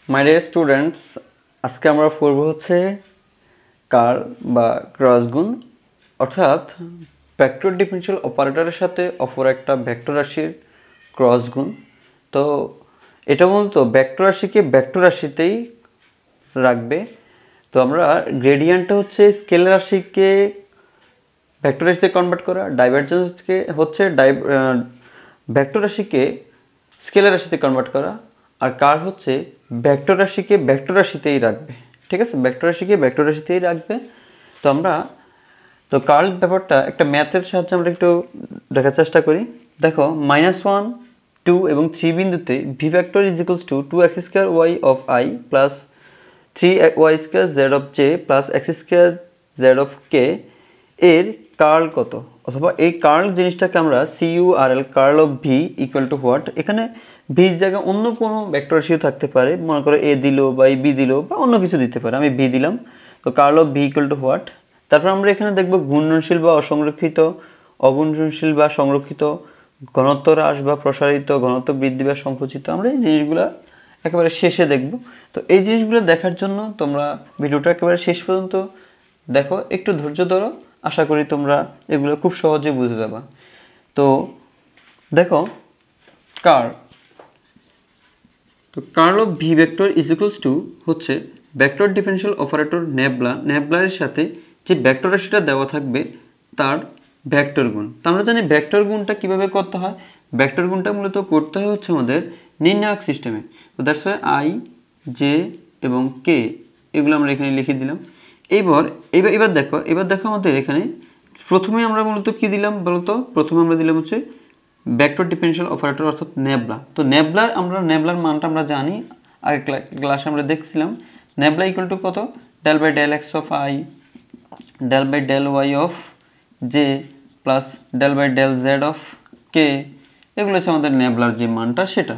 My dear students, আজকে আমরা পড়ব হচ্ছে কার্ল বা ক্রস গুণ, অর্থাৎ ভেক্টর ডিফারেনশিয়াল অপারেটরের সাথে অপর একটা ভেক্টর রাশির ক্রস গুণ। তো এটা মূলত ভেক্টর রাশিকে ভেক্টর রাশিতেই রাখবে। তো আমরা গ্রেডিয়েন্টটা হচ্ছে স্কেলার রাশিকে ভেক্টর রাশিতে কনভার্ট করা, ডাইভারজেন্সকে হচ্ছে ভেক্টর রাশিকে স্কেলার রাশিতে কনভার্ট করা, আর কার্ল হচ্ছে ভেক্টর রাশিকে ভেক্টর রাশিতেই রাখবে। ঠিক আছে, ভেক্টর রাশিকে ভেক্টর রাশিতেই রাখবে। তো আমরা কার্ল ব্যাপারটা একটা ম্যাথের সাহায্যে আমরা একটু দেখার চেষ্টা করি। দেখো, -1, 2 এবং 3 বিন্দুতে V vector is equals to 2x² y of i plus 3y² z of j plus x² z of k এর কার্ল কত, অথবা এই কার্ল জিনিসটাকে আমরা CURL curl of V equal to what. এখানে ভির জায়গায় অন্য কোনো ভেক্টর রাশিও থাকতে পারে, মনে করো এ দিল বা বি দিল বা অন্য কিছু দিতে পারে, আমি ভি দিলাম। তো curl of V equal to what. তারপর আমরা এখানে দেখব ঘূর্ণনশীল বা অসংরক্ষিত, অঘূর্ণনশীল বা সংরক্ষিত, ঘনত্ব হ্রাস বা প্রসারিত, ঘনত্ব বৃদ্ধি বা সংকুচিত। আমরা এই জিনিসগুলো একেবারে শেষে দেখব। তো এই জিনিসগুলো দেখার জন্য তোমরা ভিডিওটা একেবারে শেষ পর্যন্ত দেখো, একটু ধৈর্য ধরো, আশা করি তোমরা এগুলো খুব সহজে বুঝে যাবা। তো দেখো, curl of V vector is equals to হচ্ছে ভেক্টর ডিফারেনশিয়াল অপারেটর নেবলার সাথে যে ভেক্টর রাশিটা দেওয়া থাকবে তার ভেক্টর গুণ। তো আমরা জানি ভেক্টর গুণটা কিভাবে করতে হয়। ভেক্টর গুণটা মূলত করতে হয় হচ্ছে আমাদের নির্ণায়ক সিস্টেমে। তো দ্যাটস ওয়াই আই, জে এবং কে এগুলো আমরা এখানে লিখে দিলাম। এবার দেখো আমাদের এখানে প্রথমে আমরা মূলত কি দিলাম বলতো, প্রথমে আমরা দিলাম হচ্ছে ভেক্টর ডিফারেনশিয়াল অপারেটর অর্থাৎ নেবলা। তো নেবলার মানটা আমরা জানি, আগের ক্লাসে আমরা দেখছিলাম। নেবলা ইকুয়াল টু কত, del by del X of I, del by del Y of J plus del by del Z of K. এগুলো হচ্ছে আমাদের নেবলার যে মানটা সেটা।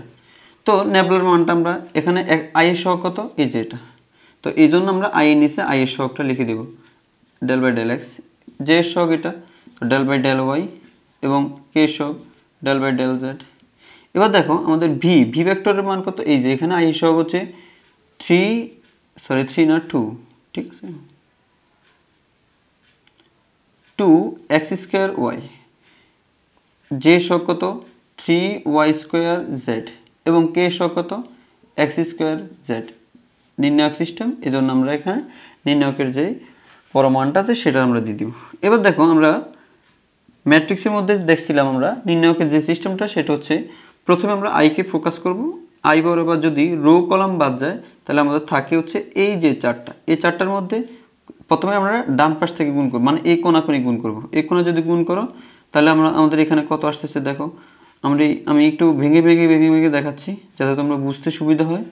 তো নেবলার মানটা আমরা এখানে আই এর সহগ কত, এই যে এটা। তো এই জন্য আমরা আই এর নিচে আই এর সহগটা লিখে দেব, del by del X. J এর সহগ এটা, তো ডেল বাই ডেল ওয়াই, এবং কে এর সহগ ডেল বাই ডেল জেড। এবার দেখো আমাদের ভি ভেক্টরের মান কত, এই যে এখানে আই সহগ হচ্ছে 2, ঠিক আছে, 2x² y, জে সহগ কত 3y² z, এবং কে সহগ কত x² z। নির্ণায়ক সিস্টেম, এই জন্য আমরা এখানে নির্ণায়কের যে পরমানটা আছে সেটা আমরা দিয়ে দিব। এবার দেখো, আমরা ম্যাট্রিক্সের মধ্যে দেখছিলাম আমরা নির্ণায়কের যে সিস্টেমটা, সেটা হচ্ছে প্রথমে আমরা আইকে ফোকাস করব। আই বরাবর যদি রো কলাম বাদ যায় তাহলে আমাদের থাকে হচ্ছে এই যে চারটা, এই চারটার মধ্যে প্রথমে আমরা ডান পাশ থেকে গুণ করব, মানে এই কোণাকুণি গুণ করব। এই কোণা যদি গুণ করো তাহলে আমাদের এখানে কত আসতেছে দেখো। আমি একটু ভেঙে দেখাচ্ছি যাতে তোমরা বুঝতে সুবিধা হয়।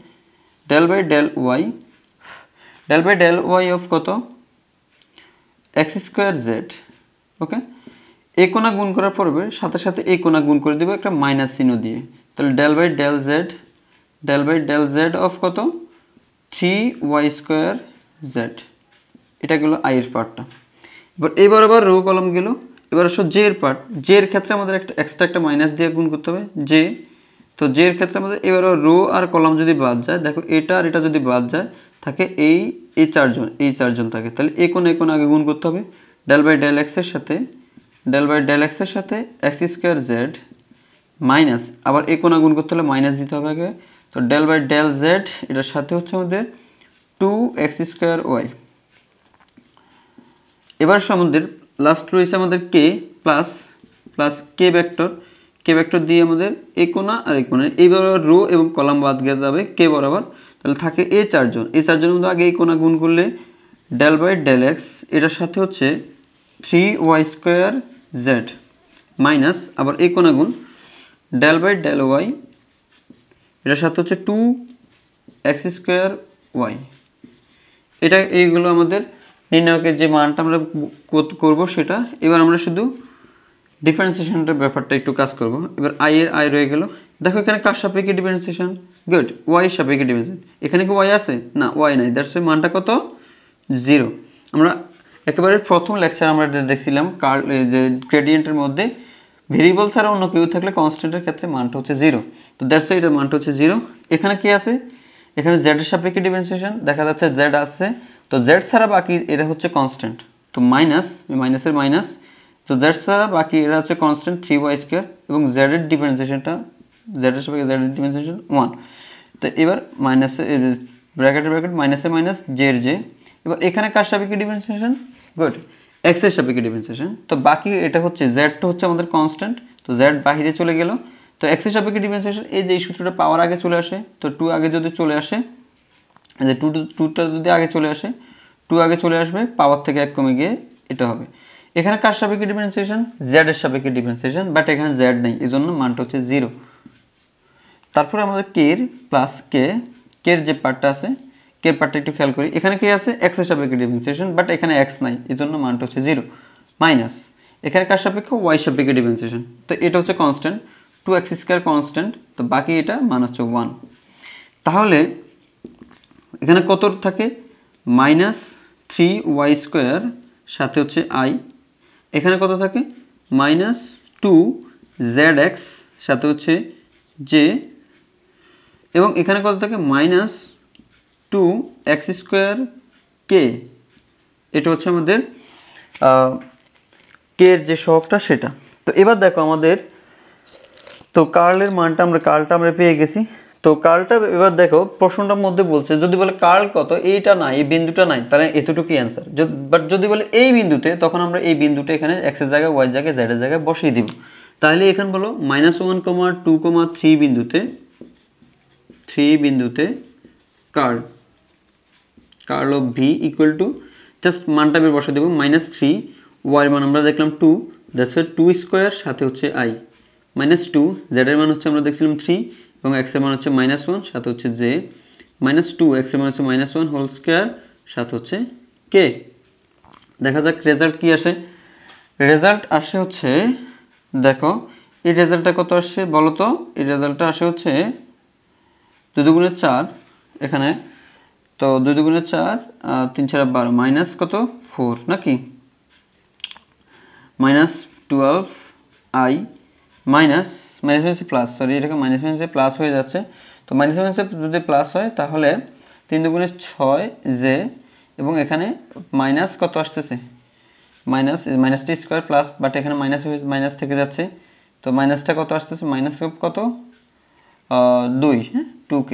Del by del Y of কত, x² z। ওকে, এই কোণা গুণ করার পরে সাথে সাথে এই কোণা গুণ করে দেবো একটা মাইনাস চিহ্ন দিয়ে। তাহলে del by del Z of কত 3y² z। এটা গেল আই এর পার্টটা। এবার আবার রো কলম গেল। এবার আসো জে এর পার্ট। জে এর ক্ষেত্রে আমাদের একটা এক্সট্রা একটা মাইনাস দিয়ে গুণ করতে হবে জে। তো জে এর ক্ষেত্রে আমাদের এবার রো আর কলাম যদি বাদ যায়, দেখো এটা আর এটা যদি বাদ যায়, থাকে এই চারজন থাকে। তাহলে এই কোণ আগে গুণ করতে হবে ডেল বাই ডেল এক্স এর সাথে x² z মাইনাস, আবার এই কোণা গুণ করতে হলে মাইনাস দিতে হবে আগে। তো ডেল বাই ডেল জেড এটার সাথে হচ্ছে আমাদের 2x² y। এবার আমাদের লাস্ট রয়েছে আমাদের কে প্লাস কে ভেক্টর দিয়ে আমাদের এই কোণা আর এই কোণা, এইবার রো এবং কলাম বাদ গিয়ে যাবে কে বরাবর। তাহলে থাকে এই চারজনের মধ্যে আগে এই কোণা গুণ করলে ডেল বাই ডেল এক্স, এটার সাথে হচ্ছে 3y² z মাইনাস, আবার এই কোণা গুণ ডেল বাই ডেল ওয়াই, এটার সাথে হচ্ছে 2x² y। এইগুলো আমাদের নির্ণায়কের যে মানটা আমরা করব সেটা। এবার আমরা শুধু ডিফারেন্সিয়েশনটার ব্যাপারটা একটু কাজ করব। এবার আই রয়ে গেল। দেখো এখানে কার সাপেক্ষে ডিফারেন্সিয়েশন, গুড, ওয়াই সাপেক্ষে ডিফারেন্সিয়েশন। এখানে কি ওয়াই আছে, না ওয়াই নাই, দ্যাটস ওয়াই মানটা কত 0। আমরা একেবারে প্রথম লেকচার আমরা দেখছিলাম কার্ল যে গ্রেডিয়েন্টের মধ্যে ভেরিয়েবল ছাড়া অন্য কেউ থাকলে কনস্ট্যান্টের ক্ষেত্রে মানটা হচ্ছে 0। তো দ্যাটস ওয়াই এটার মানটা হচ্ছে 0। এখানে কি আছে, এখানে জেড এর সাপেক্ষে ডিফারেন্সিয়েশন দেখা যাচ্ছে জেড আছে, তো জেড ছাড়া বাকি এটা হচ্ছে কনস্ট্যান্ট, তো মাইনাস মাইনাসের মাইনাস, তো জেড ছাড়া বাকি এরা হচ্ছে কনস্ট্যান্ট 3y² এবং জেড এর ডিফারেন্সিয়েশনটা জেড এর সাপেক্ষে জেড এর ডিফারেন্সিয়েশন 1। তো এবার মাইনাসে ব্র্যাকেট মাইনাসে মাইনাস জে এর জে, এবার এখানে কার সাপেক্ষে ডিফারেন্সিয়েশন, গুড এক্স এর সাপেক্ষে ডিফারেন্সিয়েশন, তো বাকি এটা হচ্ছে জেডটা হচ্ছে আমাদের কনস্ট্যান্ট, তো জেড বাহিরে চলে গেল, তো এক্স এর সাপেক্ষে ডিফারেন্সিয়েশন এই যে এই সূত্রটা পাওয়ার আগে চলে আসে, তো 2 আগে যদি চলে আসে, যে 2টা যদি আগে চলে আসে, 2 আগে চলে আসবে, পাওয়ার থেকে 1 কমে গিয়ে এটা হবে। এখানে কার সাপেক্ষে ডিফারেন্সিয়েশন, জেড এর সাপেক্ষে ডিফারেন্সিয়েশন, বাট এখানে জেড নেই, এই জন্য মানটা হচ্ছে 0। তারপরে আমাদের কে এর প্লাস কে এর যে পার্টটা আছে, কে এর পার্টটা একটু খেয়াল করি, এখানে কে আছে এক্স এর সাপেক্ষে ডিফারেন্সিয়েশন, বাট এখানে এক্স নাই, এই জন্য মানটা হচ্ছে 0 মাইনাস এখানে কার সাপেক্ষে ওয়াই সাপেক্ষে ডিফারেন্সিয়েশন, তো এটা হচ্ছে কনস্ট্যান্ট 2x² কনস্ট্যান্ট, তো বাকি এটা মান হচ্ছে 1। তাহলে এখানে কত থাকে -3y² সাথে হচ্ছে i, এখানে কত থাকে -2zx সাথে হচ্ছে j, এবং এখানে কত থাকে -2x² k, এটা হচ্ছে আমাদের কে এর যে সহগটা সেটা। তো এবার দেখো আমাদের, তো কার্লের মানটা আমরা পেয়ে গেছি, তো কার্লটা এবার দেখো প্রশ্নটার মধ্যে বলছে যদি বলে কার্ল কত, এইটা নাই, এই বিন্দুটা নাই, তাহলে এতটুকুই অ্যান্সার। বাট যদি বলে এই বিন্দুতে, তখন আমরা এই বিন্দুটা এখানে এক্স এর জায়গায় ওয়াই জায়গায় জেড এর জায়গায় বসিয়ে দিব। তাহলে এখানে বলো -1, 2, 3 বিন্দুতে curl of V equal to, just মানটা বের বসে দেবো -3, ওয়াই মান আমরা দেখলাম 2, দ্যাটস 2² সাথে হচ্ছে i, -2 জেড এর মান হচ্ছে আমরা দেখছিলাম 3 এবং x এর মান হচ্ছে -1 সাথে হচ্ছে j, -2 x এর মান হচ্ছে -1 হোল স্কয়ার সাথে হচ্ছে k। দেখা যাক রেজাল্ট কি আসে। রেজাল্ট আসে হচ্ছে, দেখো এই রেজাল্টটা কত আসছে বলো তো, এই রেজাল্টটা আসে হচ্ছে 2 × 4 এখানে, তো 2 × 4 3 × 12 মাইনাস কত 4 নাকি, -12i মাইনাস প্লাস, সরি এটাকে মাইনাস প্লাস হয়ে যাচ্ছে, তো মাইনাস যদি প্লাস হয় তাহলে 3 × 6 জে, এবং এখানে মাইনাস কত আসতেছে -t² প্লাস, বাট এখানে মাইনাস থেকে যাচ্ছে, তো মাইনাসটা কত আসতেছে মাইনাস কত 2, হ্যাঁ 2k।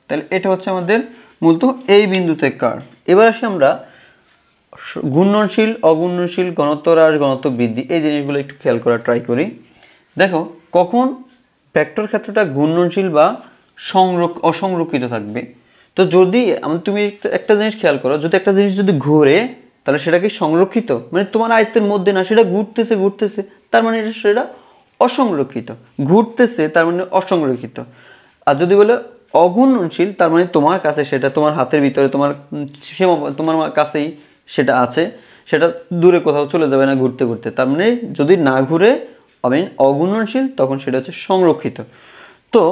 তাহলে এটা হচ্ছে আমাদের মূলত এই বিন্দুতে কার্ল। এবার আসি আমরা ঘূর্ণনশীল অঘূর্ণনশীল ঘনত্ব হ্রাস ঘনত্ব বৃদ্ধি এই জিনিসগুলো একটু খেয়াল করা ট্রাই করি। দেখো কখন ভেক্টর ক্ষেত্রটা ঘূর্ণনশীল বা অসংরক্ষিত থাকবে, তো যদি তুমি একটা জিনিস খেয়াল করো, যদি একটা জিনিস যদি ঘোরে তাহলে সেটা কি সংরক্ষিত, মানে তোমার আয়ত্তের মধ্যে না, সেটা ঘুরতেছে তার মানে সেটা অসংরক্ষিত, ঘুরতেছে তার মানে অসংরক্ষিত। আর যদি বলে অঘূর্ণনশীল তার মানে তোমার কাছে সেটা, তোমার হাতের ভিতরে, তোমার কাছেই সেটা আছে, সেটা দূরে কোথাও চলে যাবে না ঘুরতে ঘুরতে, তার মানে যদি না ঘুরে অঘূর্ণনশীল তখন সেটা হচ্ছে সংরক্ষিত। তো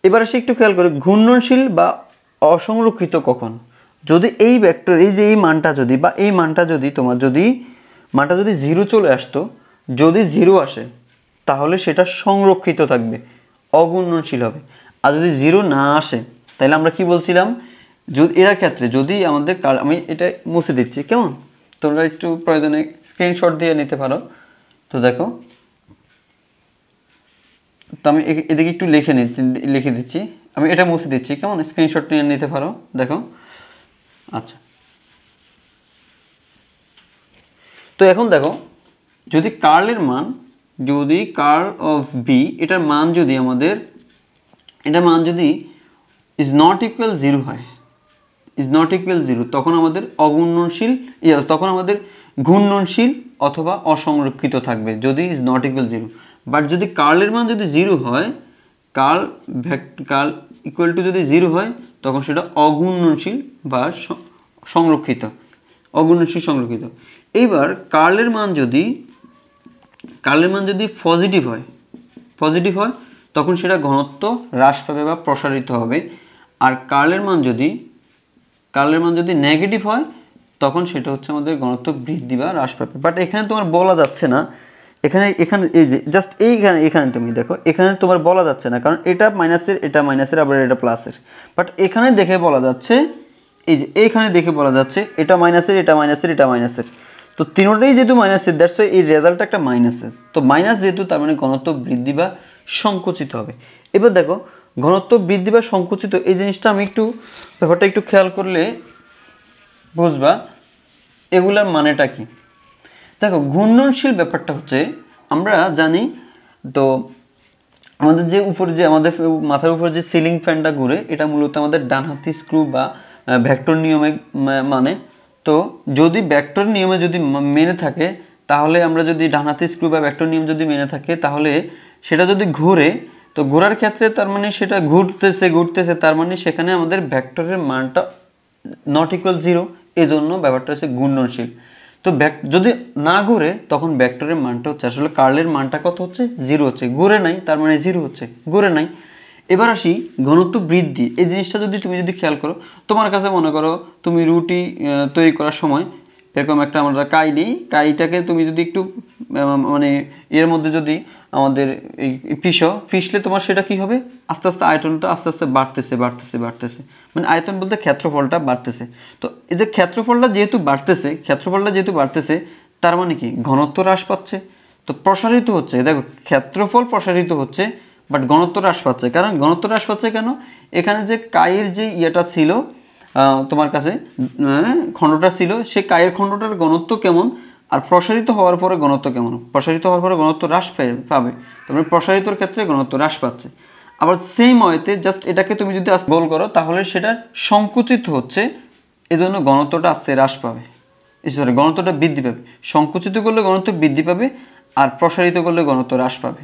এবার আসে একটু খেয়াল করে ঘূর্ণনশীল বা অসংরক্ষিত কখন, যদি এই ভেক্টর এই যে এই মানটা যদি, বা এই মানটা যদি তোমার যদি মানটা যদি 0 চলে আসতো, যদি 0 আসে তাহলে সেটা সংরক্ষিত থাকবে, অঘূর্ণনশীল হবে। আর যদি 0 না আসে তাহলে আমরা কি বলছিলাম, যদি এর ক্ষেত্রে যদি আমাদের, আমি এটা মুছে দিচ্ছি কেমন, তোমরা একটু প্রয়োজনে স্ক্রিনশট দিয়ে নিতে পারো। তো দেখো, তো আমি এদিকে একটু লিখে দিচ্ছি, আমি এটা মুছে দিচ্ছি কেমন, স্ক্রিনশট নিয়ে নিতে পারো। দেখো আচ্ছা, তো এখন দেখো যদি কার্লের মান, যদি কার্ল অফ বি এটার মান যদি আমাদের, এটার মান যদি ইজ নট ইকুয়াল 0 হয়, তখন আমাদের অঘূর্ণনশীল, তখন আমাদের ঘূর্ণনশীল অথবা অসংরক্ষিত থাকবে যদি ইজ নট ইকুয়াল 0। বাট যদি কার্লের মান যদি 0 হয়, কার্ল ইকুয়াল টু যদি 0 হয় তখন সেটা অঘূর্ণনশীল বা সংরক্ষিত, সংরক্ষিত। এইবার কার্লের মান যদি পজিটিভ হয় তখন সেটা ঘনত্ব হ্রাস পাবে বা প্রসারিত হবে। আর কার্লের মান যদি নেগেটিভ হয় তখন সেটা হচ্ছে আমাদের ঘনত্ব বৃদ্ধি বা হ্রাস পাবে। বাট এখানে তোমার বলা যাচ্ছে না এখানে এখানে এই যে জাস্ট এইখানে এখানে তুমি দেখো, এখানে তোমার বলা যাচ্ছে না, কারণ এটা মাইনাসের, এটা মাইনাসের, আবার এটা প্লাসের। বাট এখানে দেখে বলা যাচ্ছে, এই যে এইখানে দেখে বলা যাচ্ছে এটা মাইনাসের, এটা মাইনাসের, এটা মাইনাসের। তো তিনটাই যেহেতু মাইনাসের, দ্যাটস ওয়াই এই রেজাল্টটা একটা মাইনাসের। তো মাইনাস যেহেতু, তার মানে ঘনত্ব বৃদ্ধি বা সংকুচিত হবে। এবার দেখো ঘনত্ব বৃদ্ধি বা সংকুচিত, এই জিনিসটা আমি একটু ব্যাপারটা একটু খেয়াল করলে বুঝবা এগুলার মানেটা কি। দেখো ঘূর্ণনশীল ব্যাপারটা হচ্ছে, আমরা জানি তো আমাদের যে উপরে যে আমাদের মাথার উপরে যে সিলিং ফ্যানটা ঘুরে, এটা মূলত আমাদের ডানহাতি স্ক্রু বা ভেক্টর নিয়মে মানে। তো যদি ভেক্টর নিয়মে যদি মেনে থাকে, তাহলে আমরা যদি ডানহাতি স্ক্রু বা ভেক্টর নিয়ম যদি মেনে থাকে, তাহলে সেটা যদি ঘুরে, তো ঘোরার ক্ষেত্রে তার মানে সেটা ঘুরতেছে ঘুরতেছে, তার মানে সেখানে আমাদের ভেক্টরের মানটা নট ইকুয়াল 0, এই জন্য ব্যাপারটা হচ্ছে ঘূর্ণনশীল। তো যদি না ঘুরে, তখন ভেক্টরের মানটা হচ্ছে আসলে কার্লের মানটা কত হচ্ছে, 0 হচ্ছে। ঘুরে নাই, তার মানে 0 হচ্ছে, ঘুরে নাই। এবার আসি ঘনত্ব বৃদ্ধি, এই জিনিসটা যদি তুমি যদি খেয়াল করো, তোমার কাছে মনে করো তুমি রুটি তৈরি করার সময় এরকম একটা আমরা কাই নেই, কাইটাকে তুমি যদি একটু মানে এর মধ্যে যদি আমাদের এই ফিসলে তোমার সেটা কি হবে, আস্তে আস্তে আয়তনটা আস্তে আস্তে বাড়তেছে বাড়তেছে বাড়তেছে, মানে আয়তন বলতে ক্ষেত্রফলটা বাড়তেছে। তো এই যে ক্ষেত্রফলটা যেহেতু বাড়তেছে, তার মানে কি ঘনত্ব হ্রাস পাচ্ছে, তো প্রসারিত হচ্ছে। দেখো ক্ষেত্রফল প্রসারিত হচ্ছে, বাট ঘনত্ব হ্রাস পাচ্ছে। কারণ ঘনত্ব হ্রাস পাচ্ছে কেন, এখানে যে কায়ের যে ইয়েটা ছিল তোমার কাছে খণ্ডটা ছিল, সে কায়ের খণ্ডটার ঘনত্ব কেমন, আর প্রসারিত হওয়ার পরে ঘনত্ব কেমন, প্রসারিত হওয়ার পরে ঘনত্ব হ্রাস পাবে, তারপরে প্রসারিতর ক্ষেত্রে ঘনত্ব হ্রাস পাচ্ছে। আবার সেম ওয়েতে জাস্ট এটাকে তুমি যদি গোল করো, তাহলে সেটা সংকুচিত হচ্ছে, এজন্য ঘনত্বটা আস্তে হ্রাস পাবে, সরি ঘনত্বটা বৃদ্ধি পাবে। সংকুচিত করলে ঘনত্ব বৃদ্ধি পাবে, আর প্রসারিত করলে ঘনত্ব হ্রাস পাবে।